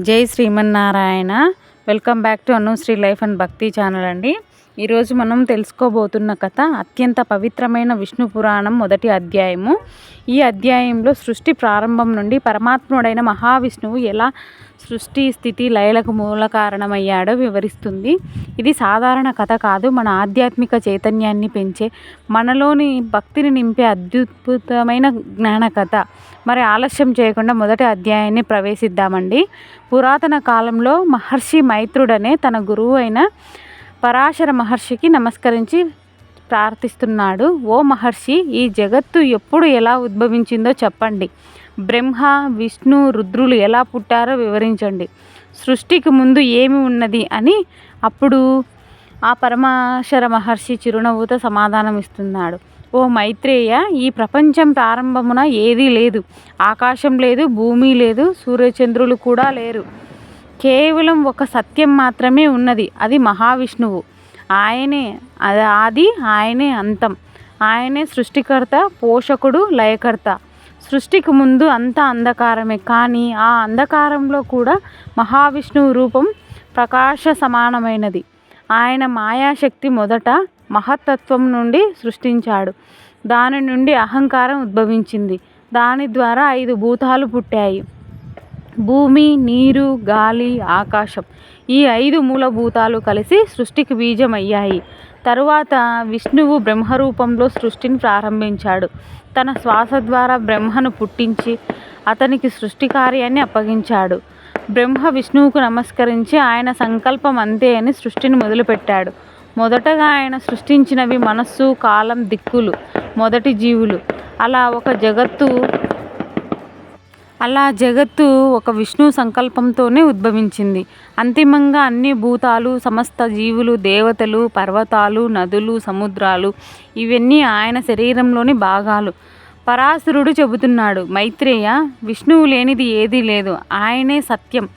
జై Srimannarayana. Welcome back to Anusri life and భక్తి channel అండి. ఈరోజు మనం తెలుసుకోబోతున్న కథ అత్యంత పవిత్రమైన విష్ణు పురాణం మొదటి అధ్యాయము. ఈ అధ్యాయంలో సృష్టి ప్రారంభం నుండి పరమాత్ముడైన మహావిష్ణువు ఎలా సృష్టి స్థితి లయలకు మూల కారణమయ్యాడో వివరిస్తుంది. ఇది సాధారణ కథ కాదు, మన ఆధ్యాత్మిక చైతన్యాన్ని పెంచే, మనలోని భక్తిని నింపే అద్భుతమైన జ్ఞాన కథ. మరి ఆలస్యం చేయకుండా మొదటి అధ్యాయాన్ని ప్రవేశిద్దామండి. పురాతన కాలంలో మహర్షి మైత్రుడనే తన గురువు అయిన పరాశర మహర్షికి నమస్కరించి ప్రార్థిస్తున్నాడు. ఓ మహర్షి, ఈ జగత్తు ఎప్పుడు ఎలా ఉద్భవించిందో చెప్పండి. బ్రహ్మ, విష్ణు, రుద్రులు ఎలా పుట్టారో వివరించండి. సృష్టికి ముందు ఏమి ఉన్నది అని అప్పుడు ఆ పరమేశ్వర మహర్షి చిరునవ్వుతో సమాధానం ఇస్తున్నాడు. ఓ మైత్రేయ, ఈ ప్రపంచం ప్రారంభమున ఏదీ లేదు. ఆకాశం లేదు, భూమి లేదు, సూర్యచంద్రులు కూడా లేరు. కేవలం ఒక సత్యం మాత్రమే ఉన్నది. అది మహావిష్ణువు. ఆయనే ఆది, ఆయనే అంతం. ఆయనే సృష్టికర్త, పోషకుడు, లయకర్త. సృష్టికి ముందు అంతా అంధకారమే, కానీ ఆ అంధకారంలో కూడా మహావిష్ణువు రూపం ప్రకాశ సమానమైనది. ఆయన మాయాశక్తి మొదట మహత్తత్వం నుండి సృష్టించాడు. దాని నుండి అహంకారం ఉద్భవించింది. దాని ద్వారా 5 భూతాలు పుట్టాయి: భూమి, నీరు, గాలి, ఆకాశం. ఈ 5 మూలభూతాలు కలిసి సృష్టికి బీజమయ్యాయి. తరువాత విష్ణువు బ్రహ్మరూపంలో సృష్టిని ప్రారంభించాడు. తన శ్వాస ద్వారా బ్రహ్మను పుట్టించి అతనికి సృష్టి కార్యాన్ని అప్పగించాడు. బ్రహ్మ విష్ణువుకు నమస్కరించి ఆయన సంకల్పం అంతే అని సృష్టిని మొదలుపెట్టాడు. మొదటగా ఆయన సృష్టించినవి మనస్సు, కాలం, దిక్కులు, మొదటి జీవులు. అలా జగత్తు ఒక విష్ణు సంకల్పంతోనే ఉద్భవించింది. అంతిమంగా అన్ని భూతాలు, సమస్త జీవులు, దేవతలు, పర్వతాలు, నదులు, సముద్రాలు ఇవన్నీ ఆయన శరీరంలోని భాగాలు. పరాశరుడు చెబుతున్నాడు, మైత్రేయ, విష్ణువు లేనిది ఏదీ లేదు. ఆయనే సత్యం,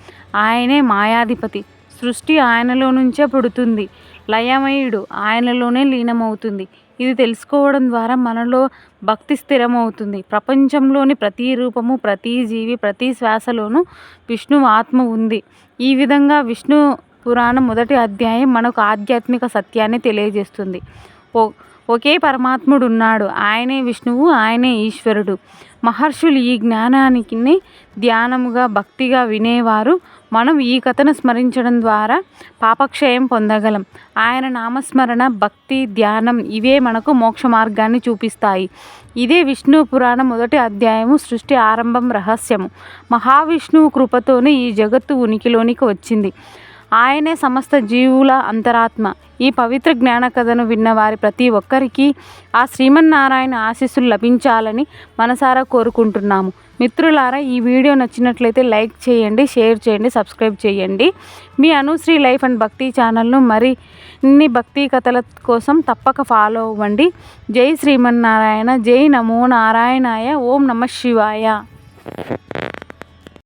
ఆయనే మాయాధిపతి. సృష్టి ఆయనలో నుంచే పుడుతుంది. లయమయుడు ఆయనలోనే లీనమవుతుంది. ఇది తెలుసుకోవడం ద్వారా మనలో భక్తి స్థిరమవుతుంది. ప్రపంచంలోని ప్రతి రూపము, ప్రతి జీవి, ప్రతి శ్వాసలోనూ విష్ణు ఆత్మ ఉంది. ఈ విధంగా విష్ణు పురాణం మొదటి అధ్యాయం మనకు ఆధ్యాత్మిక సత్యాన్ని తెలియజేస్తుంది. ఒకే పరమాత్ముడు ఉన్నాడు. ఆయనే విష్ణువు, ఆయనే ఈశ్వరుడు. మహర్షులు ఈ జ్ఞానానికి ధ్యానముగా, భక్తిగా వినేవారు. మనం ఈ కథను స్మరించడం ద్వారా పాపక్షయం పొందగలం. ఆయన నామస్మరణ, భక్తి, ధ్యానం ఇవే మనకు మోక్ష మార్గాన్ని చూపిస్తాయి. ఇదే విష్ణు పురాణం మొదటి అధ్యాయము సృష్టి ఆరంభం రహస్యము. మహావిష్ణువు కృపతోనే ఈ జగత్తు ఉనికిలోనికి వచ్చింది. ఆయనే సమస్త జీవుల అంతరాత్మ. ఈ పవిత్ర జ్ఞాన కథను విన్నవారి ప్రతి ఒక్కరికి ఆ శ్రీమన్నారాయణ ఆశీస్సులు లభించాలని మనసారా కోరుకుంటున్నాము. మిత్రులారా, ఈ వీడియో నచ్చినట్లయితే లైక్ చేయండి, షేర్ చేయండి, సబ్స్క్రైబ్ చేయండి. మీ అనుశ్రీ లైఫ్ అండ్ భక్తి ఛానల్ను మరిన్ని భక్తి కథల కోసం తప్పక ఫాలో అవ్వండి. జై శ్రీమన్నారాయణ. జై నమో నారాయణాయ. ఓం నమః శివాయ.